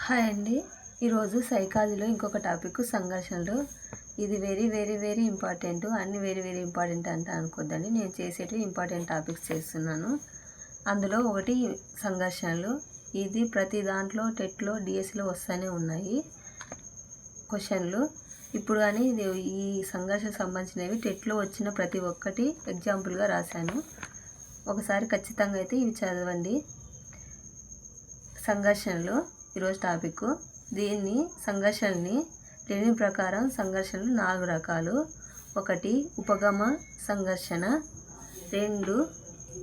Hi అండి. ఈరోజు సైకాలజీలో ఇంకొక టాపిక్ సంఘర్షణలు. ఇది వెరీ ఇంపార్టెంట్. అన్ని వెరీ ఇంపార్టెంట్ అంటే అనుకోద్దండి. నేను చేసేటివి ఇంపార్టెంట్ టాపిక్స్ చేస్తున్నాను. అందులో ఒకటి సంఘర్షణలు. ఇది ప్రతి దాంట్లో టెట్లో డిఎస్సిలో వస్తూనే ఉన్నాయి క్వశ్చన్లు. ఇప్పుడు కానీ ఈ సంఘర్షణకు సంబంధించినవి టెట్లో వచ్చిన ప్రతి ఒక్కటి ఎగ్జాంపుల్గా రాశాను. ఒకసారి ఖచ్చితంగా అయితే ఇవి చదవండి. సంఘర్షణలు ఈరోజు టాపిక్. సంఘర్షణని లెనిన్ ప్రకారం సంఘర్షణలు 4 రకాలు. 1 ఉపగమ సంఘర్షణ, 2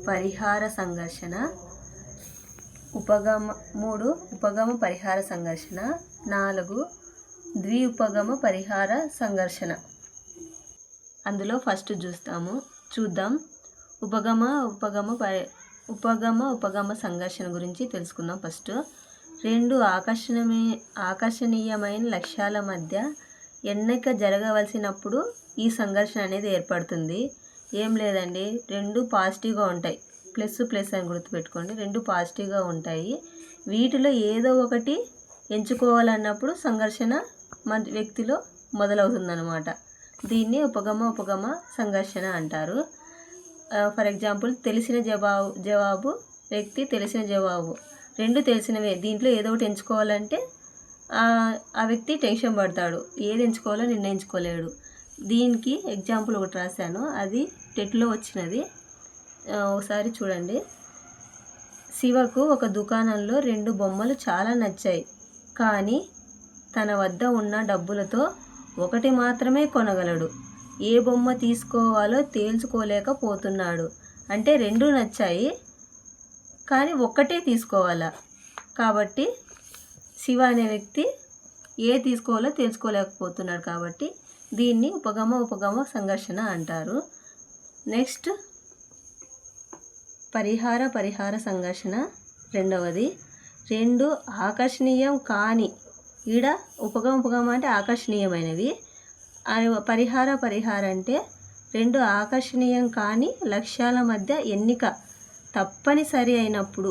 పరిహార సంఘర్షణ, 3 ఉపగమ పరిహార సంఘర్షణ, 4 ద్విఉపగమ పరిహార సంఘర్షణ. అందులో ఫస్ట్ చూద్దాం. ఉపగమ సంఘర్షణ గురించి తెలుసుకుందాం. ఫస్ట్ 2 ఆకర్షణీయమైన లక్ష్యాల మధ్య ఎన్నిక జరగవలసినప్పుడు ఈ సంఘర్షణ అనేది ఏర్పడుతుంది. ఏం లేదండి, 2 పాజిటివ్గా ఉంటాయి. ప్లస్ అని గుర్తుపెట్టుకోండి. 2 పాజిటివ్గా ఉంటాయి. వీటిలో ఏదో ఒకటి ఎంచుకోవాలన్నప్పుడు సంఘర్షణ వ్యక్తిలో మొదలవుతుందన్నమాట. దీన్ని ఉపగమ సంఘర్షణ అంటారు. ఫర్ ఎగ్జాంపుల్, తెలిసిన జవాబు వ్యక్తి తెలిసిన జవాబు 2 తెలిసినవే. దీంట్లో ఏదో ఒకటి ఎంచుకోవాలంటే ఆ వ్యక్తి టెన్షన్ పడతాడు. ఏది ఎంచుకోవాలో నిర్ణయించుకోలేడు. దీనికి ఎగ్జాంపుల్ ఒకటి రాశాను, అది టెట్లో వచ్చినది. ఒకసారి చూడండి. శివకు ఒక దుకాణంలో 2 బొమ్మలు చాలా నచ్చాయి. కానీ తన వద్ద ఉన్న డబ్బులతో ఒకటి మాత్రమే కొనగలడు. ఏ బొమ్మ తీసుకోవాలో తేల్చుకోలేకపోతున్నాడు. అంటే 2 నచ్చాయి కానీ ఒక్కటే తీసుకోవాలా. కాబట్టి శివ అనే వ్యక్తి తీసుకోవాలో తెలుసుకోలేకపోతున్నాడు. కాబట్టి దీన్ని ఉపగమ సంఘర్షణ అంటారు. నెక్స్ట్ పరిహార సంఘర్షణ. రెండవది 2 ఆకర్షణీయం కాని, ఈడ ఉపగమ అంటే ఆకర్షణీయమైనవి. పరిహార అంటే 2 ఆకర్షణీయం కాని లక్ష్యాల మధ్య ఎన్నిక తప్పనిసరి అయినప్పుడు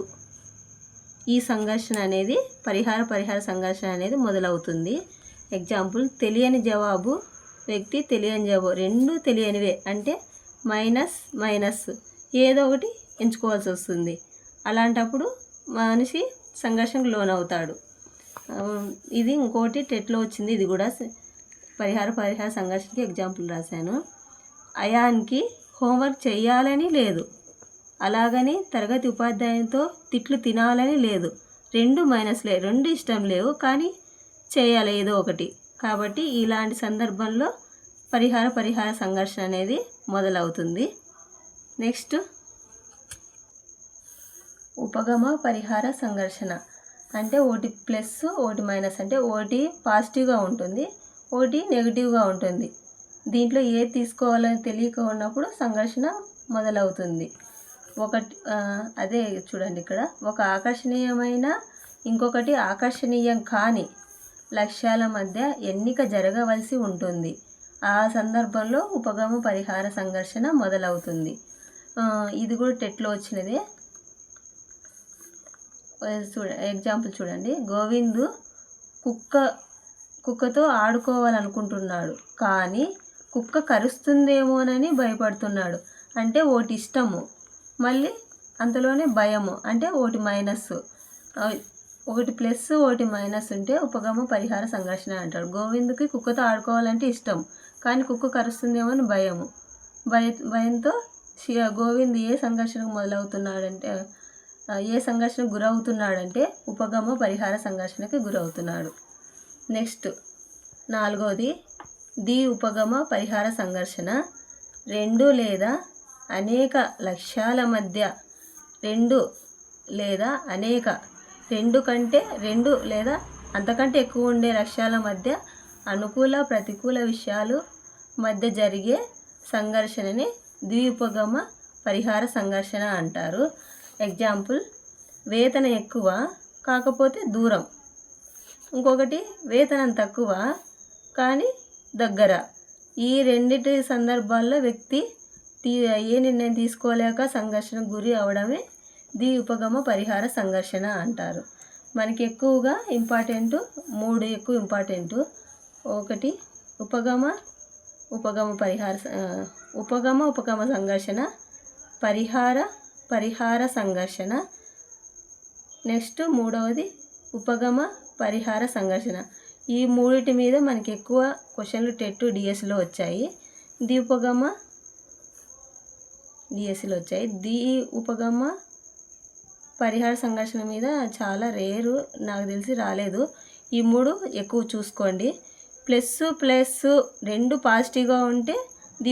ఈ సంఘర్షణ అనేది పరిహార సంఘర్షణ అనేది మొదలవుతుంది. ఎగ్జాంపుల్, తెలియని జవాబు వ్యక్తి తెలియని జవాబు 2 తెలియనివే. అంటే మైనస్ ఏదో ఒకటి ఎంచుకోవాల్సి వస్తుంది. అలాంటప్పుడు మనిషి సంఘర్షణకు లోనవుతాడు. ఇది ఇంకోటి టెట్లో వచ్చింది. ఇది కూడా పరిహార సంఘర్షణకి ఎగ్జాంపుల్ రాశాను. అయాన్కి హోంవర్క్ చేయాలని లేదు, అలాగని తరగతి ఉపాధ్యాయునితో తిట్లు తినాలని లేదు. 2 మైనస్లే. 2 ఇష్టం లేవు కానీ చేయాలి ఏదో ఒకటి. కాబట్టి ఇలాంటి సందర్భంలో పరిహార సంఘర్షణ అనేది మొదలవుతుంది. నెక్స్ట్ ఉపగమ పరిహార సంఘర్షణ అంటే ఒకటి ప్లస్ ఒకటి మైనస్. అంటే ఒకటి పాజిటివ్గా ఉంటుంది, ఒకటి నెగిటివ్గా ఉంటుంది. దీంట్లో ఏది తీసుకోవాలని తెలియక ఉన్నప్పుడు సంఘర్షణ మొదలవుతుంది. అదే చూడండి, ఇక్కడ ఒక ఆకర్షణీయమైన ఇంకొకటి ఆకర్షణీయం కాని లక్ష్యాల మధ్య ఎన్నిక జరగవలసి ఉంటుంది. ఆ సందర్భంలో ఉపగమ పరిహార సంఘర్షణ మొదలవుతుంది. ఇది కూడా టెట్లో వచ్చినదే. ఎగ్జాంపుల్ చూడండి. గోవిందు కుక్కతో ఆడుకోవాలనుకుంటున్నాడు, కానీ కుక్క కరుస్తుందేమోనని భయపడుతున్నాడు. అంటే ఒకటి ఇష్టము, మళ్ళీ అంతలోనే భయము. అంటే ఒకటి మైనస్. ఒకటి ప్లస్ ఒకటి మైనస్ ఉంటే ఉపగమ పరిహార సంఘర్షణ అంటాడు. గోవిందుకి కుక్కతో ఆడుకోవాలంటే ఇష్టం, కానీ కుక్క కరుస్తుందేమో అని భయంతో గోవింద్ ఏ సంఘర్షణకు గురవుతున్నాడంటే ఉపగమ పరిహార సంఘర్షణకి గురవుతున్నాడు. నెక్స్ట్ 4వది ఉపగమ పరిహార సంఘర్షణ. 2 లేదా అనేక లక్ష్యాల మధ్య 2 లేదా 2 లేదా అంతకంటే ఎక్కువ ఉండే లక్ష్యాల మధ్య అనుకూల ప్రతికూల విషయాలు మధ్య జరిగే సంఘర్షణని ద్విఉపగమ పరిహార సంఘర్షణ అంటారు. ఎగ్జాంపుల్, వేతనం ఎక్కువ కాకపోతే దూరం. ఇంకొకటి వేతనం తక్కువ కానీ దగ్గర. ఈ రెండిటి సందర్భాల్లో వ్యక్తి ఏ నిర్ణయం తీసుకోలేక సంఘర్షణకు గురి అవడమే ద్విఉపగమ పరిహార సంఘర్షణ అంటారు. మనకి ఎక్కువగా ఇంపార్టెంట్ 3 ఎక్కువ ఇంపార్టెంట్. ఒకటి ఉపగమ ఉపగమ సంఘర్షణ, పరిహార సంఘర్షణ. నెక్స్ట్ మూడవది ఉపగమ పరిహార సంఘర్షణ. ఈ మూడిటి మీద మనకి ఎక్కువ క్వశ్చన్లు టెట్ డిఎస్సిలో వచ్చాయి. డిఎస్సిలో వచ్చాయి. ఉపగమ పరిహార సంఘర్షణ మీద చాలా రేరు, నాకు తెలిసి రాలేదు. ఈ 3 ఎక్కువ చూసుకోండి. ప్లస్ రెండు పాజిటివ్గా ఉంటే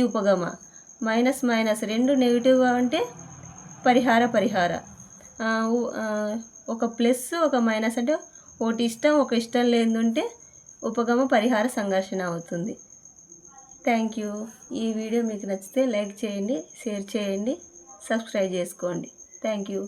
ఉపగమ, మైనస్ రెండు నెగిటివ్గా ఉంటే పరిహార. ఒక ప్లస్ ఒక మైనస్ అంటే ఒకటి ఇష్టం ఒక ఇష్టం లేదుంటే ఉపగమ పరిహార సంఘర్షణ అవుతుంది. Thank you. ఈ వీడియో మీకు నచ్చితే లైక్ చేయండి, షేర్ చేయండి, సబ్స్క్రైబ్ చేసుకోండి. Thank you.